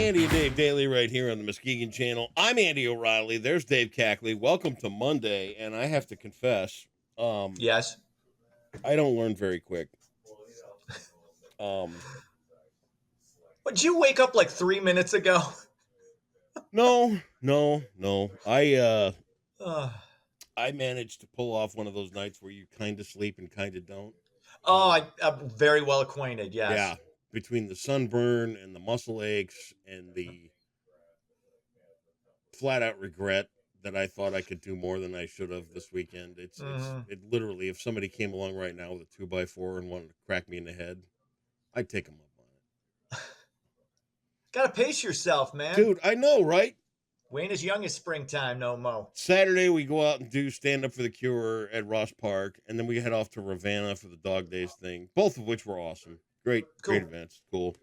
Andy and Dave Daily right here on the Muskegon channel. I'm Andy O'Reilly. There's Dave Cackley. Welcome to Monday. And I have to confess, Yes. I don't learn very quick. Um, Did you wake up like 3 minutes ago? no. Uh, I managed to pull off one of those nights where you kind of sleep and kind of don't. I'm very well acquainted. Yes. Yeah, between the sunburn and the muscle aches and the flat out regret that I thought I could do more than I should have this weekend. It literally, if somebody came along right now with a 2x4 and wanted to crack me in the head, I'd take them up on it. Gotta pace yourself, man. Dude, I know, right? We ain't as young as springtime, no mo. Saturday, we go out and do Stand Up for the Cure at Ross Park, and then we head off to Ravenna for the Dog Days thing, both of which were awesome. Great events. Cool.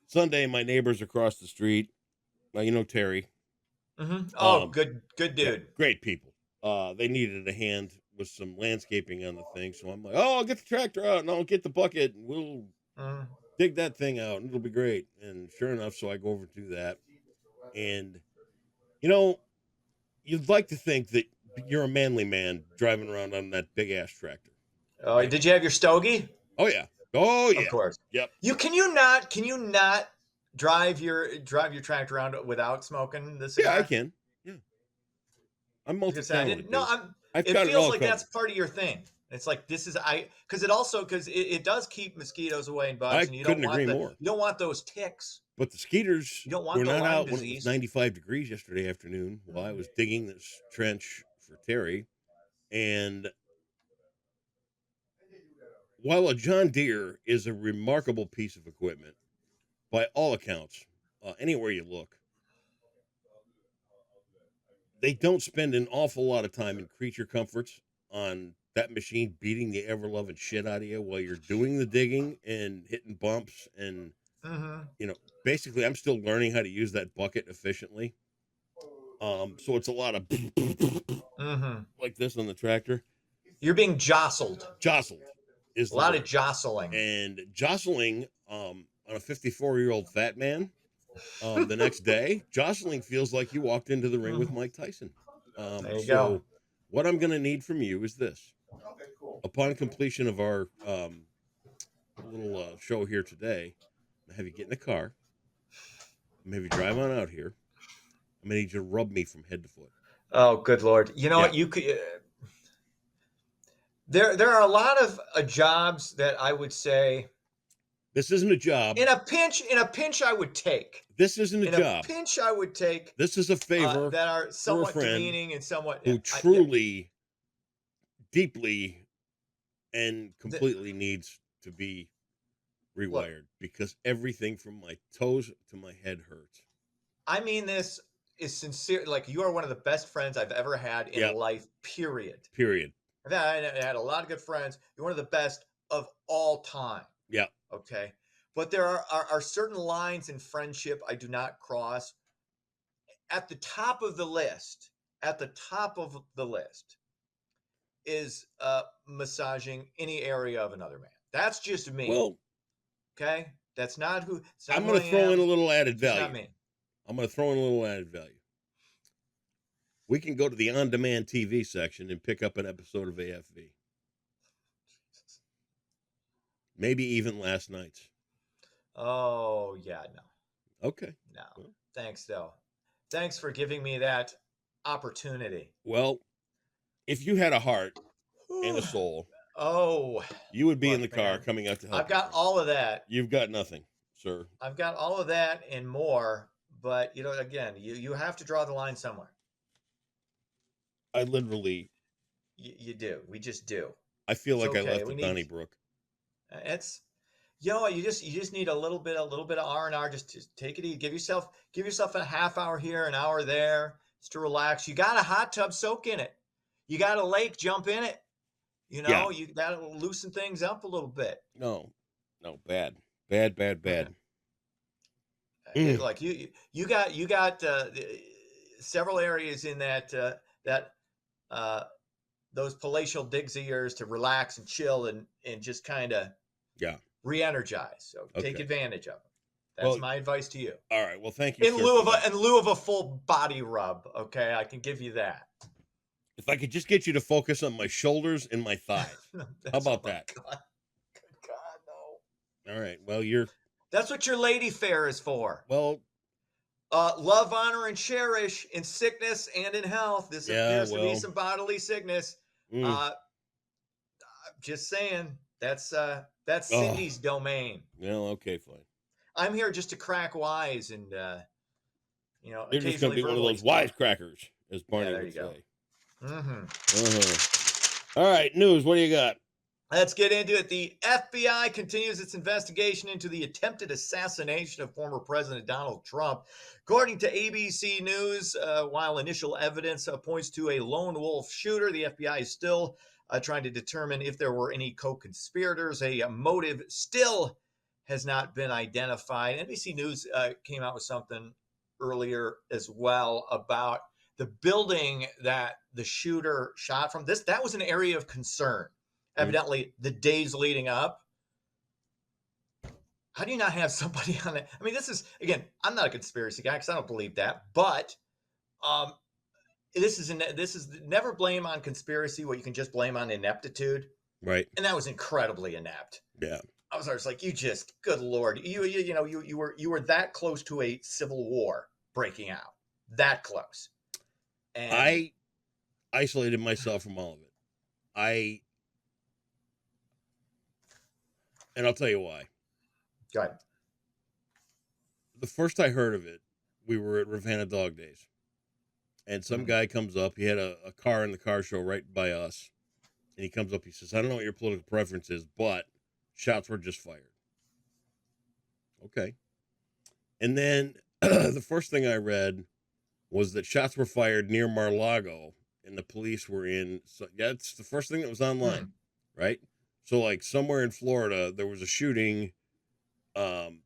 Sunday, my neighbors across the street, you know Terry. Oh, good dude. Yeah, great people. They needed a hand with some landscaping on the thing, so I'm like, oh, I'll get the tractor out and I'll get the bucket and we'll dig that thing out and it'll be great. And sure enough, so I go over to do that. And, you know, you'd like to think that you're a manly man driving around on that big ass tractor. Oh, right? Did you have your stogie? Oh yeah. Oh yeah. Of course. Yep. Can you not drive your tractor around without smoking the cigar? Yeah, I can. Yeah. I'm multi-talented. It feels like that's part of your thing. It's like because it does keep mosquitoes away and bugs. I couldn't agree more. You don't want those ticks. But the skeeters were not out when it was 95 degrees yesterday afternoon while I was digging this trench for Terry. And while a John Deere is a remarkable piece of equipment, by all accounts, anywhere you look, they don't spend an awful lot of time in creature comforts on that machine beating the ever-loving shit out of you while you're doing the digging and hitting bumps and basically I'm still learning how to use that bucket efficiently. So it's a lot of like this on the tractor. You're being jostled. Jostled is a lot of jostling. And jostling on a 54-year-old fat man the next day, jostling feels like you walked into the ring with Mike Tyson. There you go. What I'm going to need from you is this. Okay, cool. Upon completion of our little show here today, I'm going to have you get in the car. I'm going to have you drive on out here. I'm going to need you to rub me from head to foot. Oh, good Lord. You know what? You could... There are a lot of jobs that I would say... This isn't a job. In a pinch, I would take. This isn't a job. In a pinch, I would take. This is a favor that are somewhat demeaning and somewhat who truly, deeply, and completely needs to be rewired because everything from my toes to my head hurts. I mean, this is sincere. Like, you are one of the best friends I've ever had in life. Period. I had a lot of good friends. You're one of the best of all time. Yeah. Okay. But there are certain lines in friendship I do not cross. At the top of the list is massaging any area of another man. That's just me. Well, okay. That's not who. I'm going to throw in a little added value. Not me. I'm going to throw in a little added value. We can go to the on-demand TV section and pick up an episode of AFV. Maybe even last night's. Oh, yeah, no. Okay. No. Well, thanks, though. Thanks for giving me that opportunity. Well, if you had a heart and a soul, you would be in the car coming out to help. I've got all of that. You've got nothing, sir. I've got all of that and more, but, again, you have to draw the line somewhere. I literally... You do. We just do. I feel like I left at Donnybrook. It's, you just need a little bit of R&R. Just take it easy. Give yourself a half hour here, an hour there, just to relax. You got a hot tub, soak in it. You got a lake, jump in it. You got to loosen things up a little bit. No, bad. Like you got several areas in that those palatial digs of yours to relax and chill and just kind of re-energize. So take advantage of them. That's my advice to you. All right. Well, thank you. In lieu of a full body rub, okay, I can give you that. If I could just get you to focus on my shoulders and my thighs. How about that? God. Good God, no. All right. Well, that's what your lady fair is for. Well, love, honor, and cherish in sickness and in health. This appears to be some bodily sickness. Just saying, that's Cindy's domain. Well, okay, fine. I'm here just to crack wise and you're just gonna be one of those wisecrackers, as Barney would say. All right, news. What do you got? Let's get into it. The FBI continues its investigation into the attempted assassination of former President Donald Trump. According to ABC News, while initial evidence points to a lone wolf shooter, the FBI is still trying to determine if there were any co-conspirators. A motive still has not been identified. NBC News came out with something earlier as well about the building that the shooter shot from. That was an area of concern. Evidently, the days leading up. How do you not have somebody on it? I mean, this is, again, I'm not a conspiracy guy because I don't believe that, but this is never blame on conspiracy what you can just blame on ineptitude. Right. And that was incredibly inept. Yeah. I was like, good Lord, you were that close to a civil war breaking out, that close. And I isolated myself from all of it. And I'll tell you why. Go ahead. The first I heard of it, we were at Ravenna Dog Days. And some guy comes up. He had a car in the car show right by us. And he comes up. He says, I don't know what your political preference is, but shots were just fired. Okay. And then the first thing I read was that shots were fired near Mar-a-Lago and the police were in. So that's the first thing that was online, right? So like somewhere in Florida, there was a shooting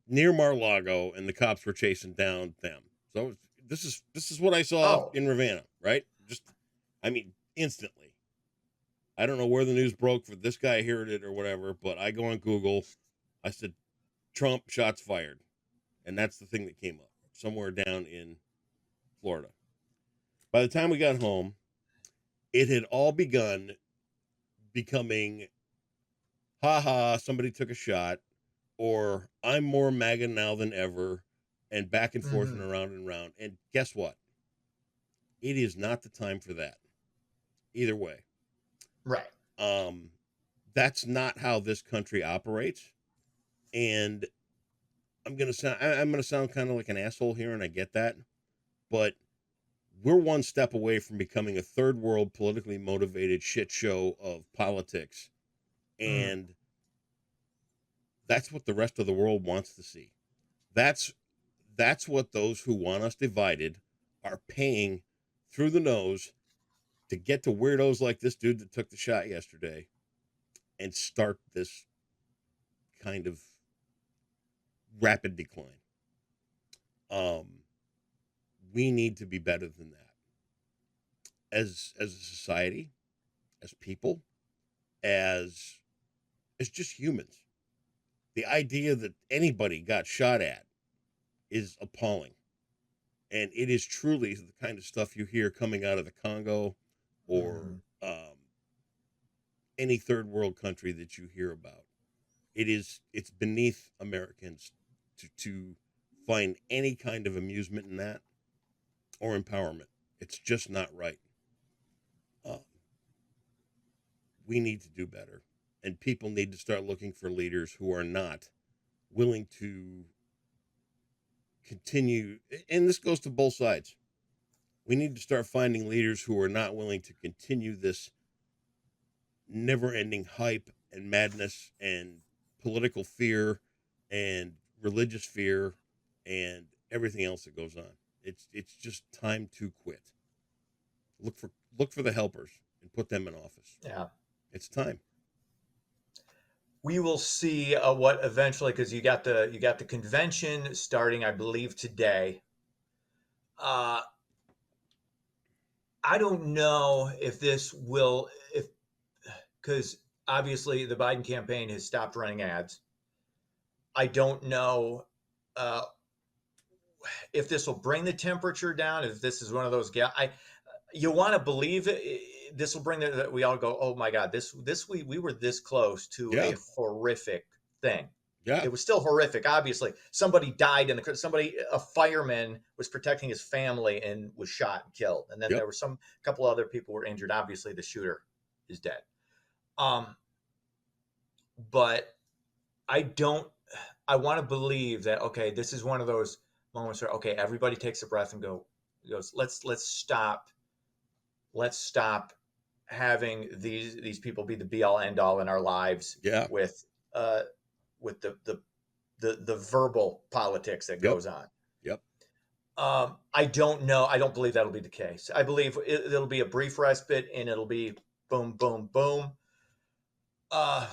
near Mar-a-Lago and the cops were chasing down them. So this is what I saw in Ravenna, right? Instantly. I don't know where the news broke for this guy heard it or whatever, but I go on Google. I said, Trump shots fired. And that's the thing that came up somewhere down in Florida. By the time we got home, it had all begun becoming, somebody took a shot, or I'm more MAGA now than ever, and back and forth and around and around. And guess what? It is not the time for that. Either way. Right. That's not how this country operates. And I'm gonna sound kind of like an asshole here, and I get that, but we're one step away from becoming a third world politically motivated shit show of politics. And that's what the rest of the world wants to see. That's what those who want us divided are paying through the nose to get to weirdos like this dude that took the shot yesterday and start this kind of rapid decline. We need to be better than that. As a society, as people, as just humans. The idea that anybody got shot at is appalling. And it is truly the kind of stuff you hear coming out of the Congo or any third world country that you hear about. It's beneath Americans to find any kind of amusement in that or empowerment. It's just not right. We need to do better. And people need to start looking for leaders who are not willing to continue. And this goes to both sides. We need to start finding leaders who are not willing to continue this never-ending hype and madness and political fear and religious fear and everything else that goes on. It's just time to quit. Look for the helpers and put them in office. Yeah. It's time. We will see what eventually, because you got the convention starting, I believe, today. I don't know if this will, because obviously the Biden campaign has stopped running ads. I don't know uh, if this will bring the temperature down, if this is one of those you want to believe this will bring that we all go, oh my God, we were this close to Yeah. a horrific thing. Yeah. It was still horrific. Obviously, somebody died a fireman was protecting his family and was shot and killed. And then there were a couple other people were injured. Obviously, the shooter is dead. But I want to believe that, okay, this is one of those moments where, okay, everybody takes a breath and goes, let's stop having these people be the be all end all in our lives. Yeah. With the verbal politics that goes on. Yep. I don't know. I don't believe that'll be the case. I believe it'll be a brief respite and it'll be boom, boom, boom. But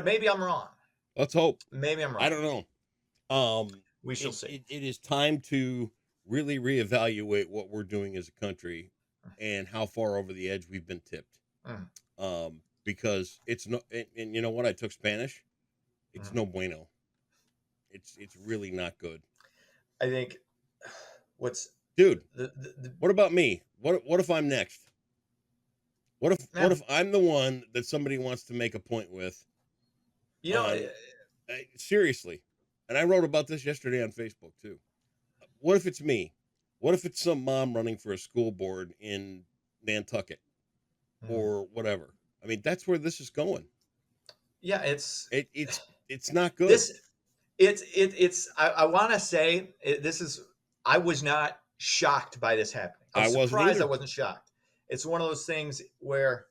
maybe I'm wrong. Let's hope. Maybe I'm wrong. I don't know. We shall see. It is time to really reevaluate what we're doing as a country and how far over the edge we've been tipped. Because it's no, and you know what? I took Spanish. It's no bueno. It's really not good. I think what about me? What if I'm next? What if I'm the one that somebody wants to make a point with? You know, seriously. And I wrote about this yesterday on Facebook too. What if it's me? What if it's some mom running for a school board in Nantucket or whatever? I mean, that's where this is going. Yeah, it's not good. I want to say I was not shocked by this happening. I was surprised. I wasn't shocked. It's one of those things where,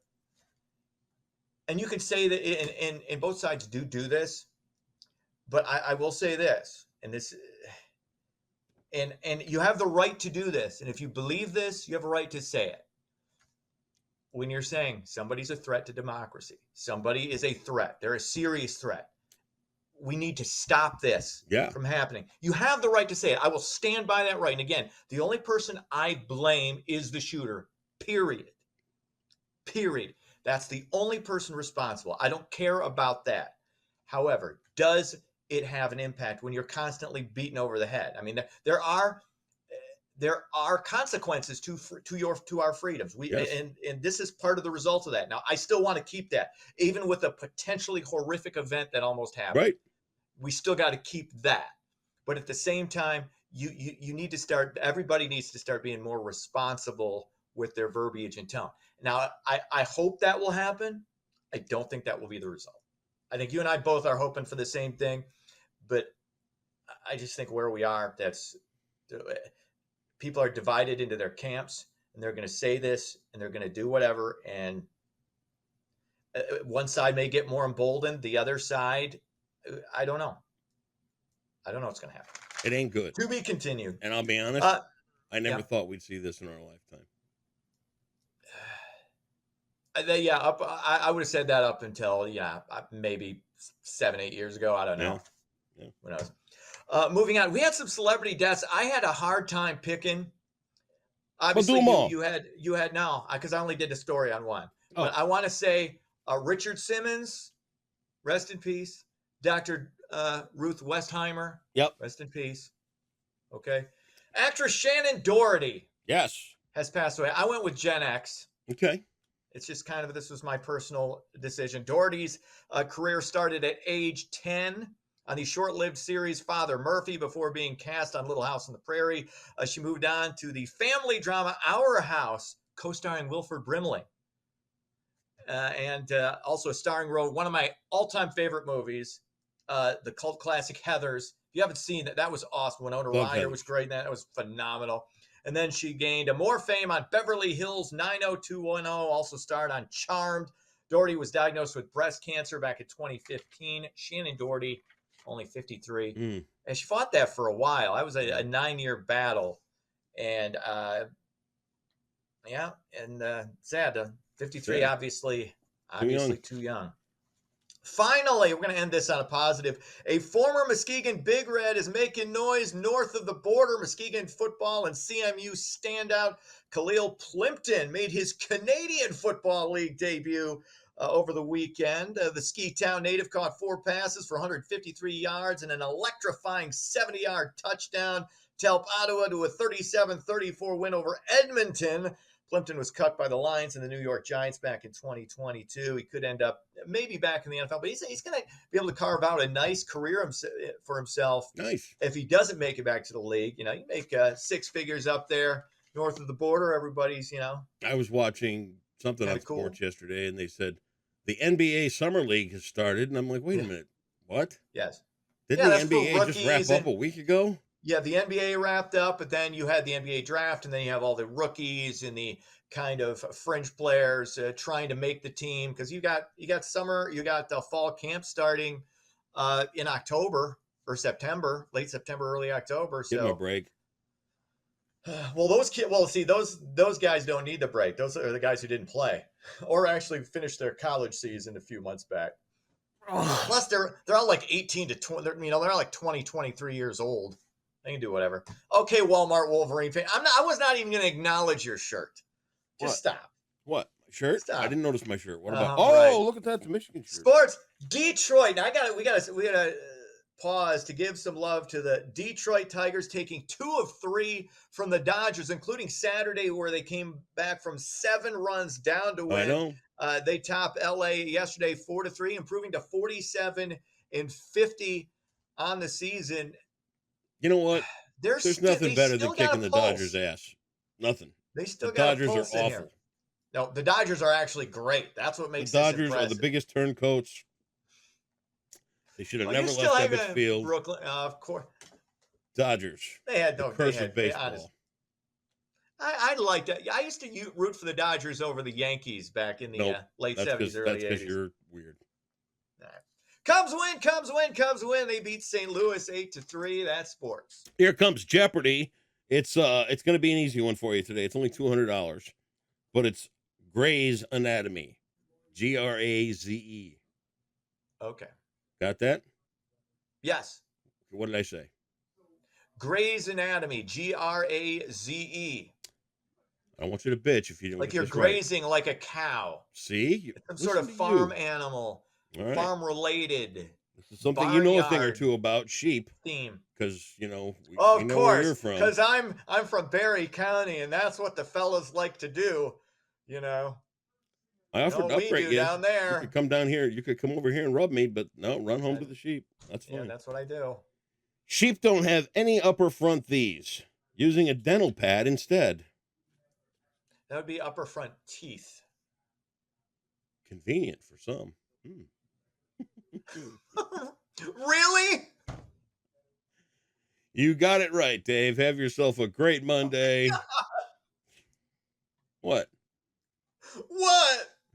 and you can say that in both sides do this, but I will say this, and you have the right to do this. And if you believe this, you have a right to say it. When you're saying somebody's a threat to democracy, somebody is a threat, they're a serious threat. We need to stop this from happening. You have the right to say it. I will stand by that right. And again, the only person I blame is the shooter, period. That's the only person responsible. I don't care about that. However, does it have an impact when you're constantly beaten over the head? I mean, there are consequences to our freedoms. And this is part of the result of that. Now, I still want to keep that, even with a potentially horrific event that almost happened. Right. We still got to keep that. But at the same time, you need to start. Everybody needs to start being more responsible with their verbiage and tone. Now, I hope that will happen. I don't think that will be the result. I think you and I both are hoping for the same thing, but I just think where we are, people are divided into their camps, and they're going to say this and they're going to do whatever. And one side may get more emboldened. The other side, I don't know. I don't know what's going to happen. It ain't good. To be continued. And I'll be honest, I never thought we'd see this in our lifetime. I would have said that up until maybe 7-8 years ago. I don't know. Yeah. Who knows? Moving on, we had some celebrity deaths. I had a hard time picking. Obviously, you had no, because I only did a story on one. Oh. But I want to say Richard Simmons, rest in peace. Dr. Ruth Westheimer, rest in peace. Okay. Actress Shannon Doherty, has passed away. I went with Gen X. Okay. It's just kind of, this was my personal decision. Doherty's career started at age 10 on the short-lived series Father Murphy before being cast on Little House on the Prairie. She moved on to the family drama Our House, co-starring Wilford Brimley. And also a starring role, one of my all-time favorite movies, the cult classic Heathers. If you haven't seen that, that was awesome. Winona Ryder was great in that. It was phenomenal. And then she gained more fame on Beverly Hills 90210, also starred on Charmed. Doherty was diagnosed with breast cancer back in 2015. Shannon Doherty, only 53. And she fought that for a while. That was a 9-year battle. And, sad. 53, obviously too young. Finally, we're going to end this on a positive. A former Muskegon Big Red is making noise north of the border. Muskegon football and CMU standout Khalil Plimpton made his Canadian Football League debut over the weekend. The Ski Town native caught 4 passes for 153 yards and an electrifying 70-yard touchdown to help Ottawa to a 37-34 win over Edmonton. Plimpton was cut by the Lions and the New York Giants back in 2022. He could end up maybe back in the NFL, but he's going to be able to carve out a nice career for himself. Nice. If he doesn't make it back to the league, you make 6 figures up there north of the border. Everybody's, I was watching something on sports yesterday, and they said the NBA Summer League has started, and I'm like, wait a minute, what? Yes. Didn't the NBA just wrap up a week ago? Yeah, the NBA wrapped up, but then you had the NBA draft, and then you have all the rookies and the kind of fringe players trying to make the team, because you got summer, you got the fall camp starting in October or September, late September, early October. So give them a break. Well, those guys don't need the break. Those are the guys who didn't play or actually finished their college season a few months back. Plus, they're all like 18 to 20. They're all like 20, 23 years old. They can do whatever. Okay, Walmart Wolverine fan. I was not even going to acknownledge your shirt. Just stop. What? Shirt? Stop. I didn't notice my shirt. What about? Right. Look at that! It's a Michigan shirt. Sports. Detroit. Now we gotta pause to give some love to the Detroit Tigers, taking 2 of 3 from the Dodgers, including Saturday, where they came back from 7 runs down to win. I know. They topped LA yesterday 4-3, improving to 47-50 on the season. You know what? There's nothing better than kicking the Dodgers' ass. Nothing. They still the got Dodgers a pulse are in awful. Here. No, the Dodgers are actually great. That's what makes the Dodgers this are the biggest turncoats. They should have never left Ebbets Field. Brooklyn, of course. Dodgers. They had no curse of baseball. I liked it. I used to root for the Dodgers over the Yankees back in the late 70s, early 80s. That's because you're weird. Cubs win. They beat St. Louis 8-3. That's sports. Here comes Jeopardy. It's going to be an easy one for you today. It's only $200, but it's Grey's Anatomy. Graze. Okay. Got that? Yes. What did I say? Grey's Anatomy. Graze. I don't want you to bitch if you don't. Like you're grazing like a cow. See? Some sort of farm animal. Right. Farm related. This is something you know a thing or two about, sheep. Theme. Because we know course, where you're from. Because I'm from Barry County, and that's what the fellas like to do. I offered to upgrade you down there. You could come down here. You could come over here and rub me, but no, run home to the sheep. That's fine. Yeah, that's what I do. Sheep don't have any upper front these. Using a dental pad instead. That would be upper front teeth. Convenient for some. Really? You got it right, Dave. Have yourself a great Monday. What?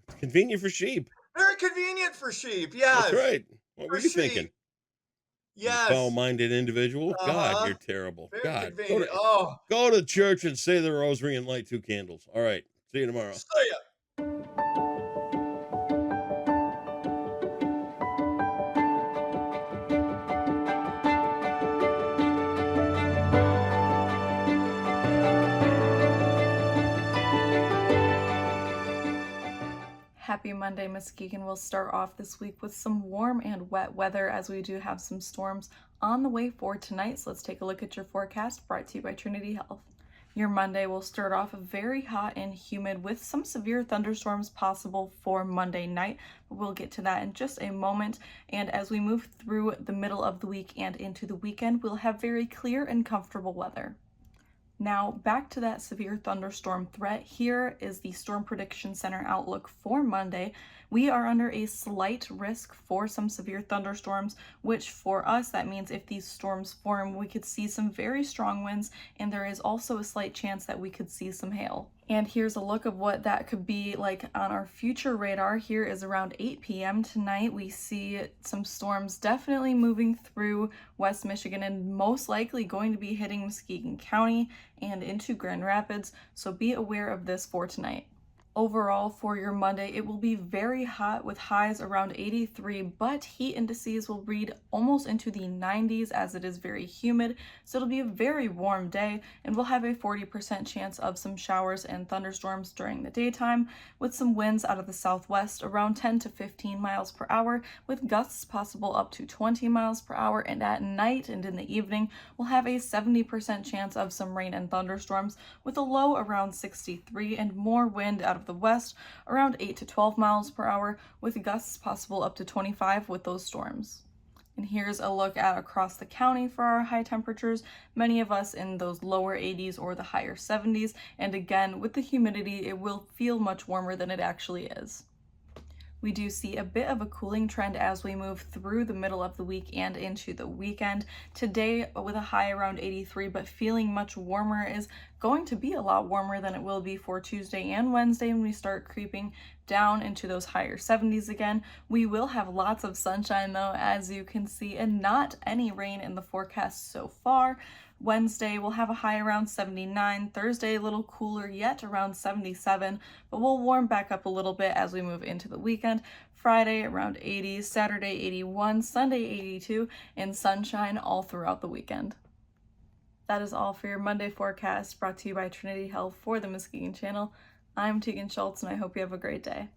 It's convenient for sheep. Very convenient for sheep. Yeah. That's right. What were you thinking? Yes. You foul-minded individual. God, you're terrible. Very God. convenient. Go to church and say the rosary and light 2 candles. All right. See you tomorrow. See ya. Happy Monday, Muskegon. We'll start off this week with some warm and wet weather as we do have some storms on the way for tonight. So let's take a look at your forecast brought to you by Trinity Health. Your Monday will start off very hot and humid with some severe thunderstorms possible for Monday night. But we'll get to that in just a moment. And as we move through the middle of the week and into the weekend, we'll have very clear and comfortable weather. Now, back to that severe thunderstorm threat. Here is the Storm Prediction Center outlook for Monday. We are under a slight risk for some severe thunderstorms, which for us, that means if these storms form, we could see some very strong winds, and there is also a slight chance that we could see some hail. And here's a look of what that could be like on our future radar. Here is around 8 p.m. tonight. We see some storms definitely moving through West Michigan and most likely going to be hitting Muskegon County and into Grand Rapids. So be aware of this for tonight. Overall, for your Monday, it will be very hot with highs around 83, but heat indices will read almost into the 90s as it is very humid. So it'll be a very warm day, and we'll have a 40% chance of some showers and thunderstorms during the daytime, with some winds out of the southwest around 10 to 15 miles per hour, with gusts possible up to 20 miles per hour. And at night and in the evening, we'll have a 70% chance of some rain and thunderstorms, with a low around 63 and more wind out of the west around 8 to 12 miles per hour, with gusts possible up to 25 with those storms. And here's a look at across the county for our high temperatures, many of us in those lower 80s or the higher 70s, and again, with the humidity, it will feel much warmer than it actually is. We do see a bit of a cooling trend as we move through the middle of the week and into the weekend. Today, with a high around 83, but feeling much warmer, is going to be a lot warmer than it will be for Tuesday and Wednesday when we start creeping down into those higher 70s again. We will have lots of sunshine though, as you can see, and not any rain in the forecast so far. Wednesday we'll have a high around 79, Thursday a little cooler yet around 77, but we'll warm back up a little bit as we move into the weekend. Friday around 80, Saturday 81, Sunday 82, and sunshine all throughout the weekend. That is all for your Monday forecast, brought to you by Trinity Health for the Muskegon Channel. I'm Tegan Schultz, and I hope you have a great day.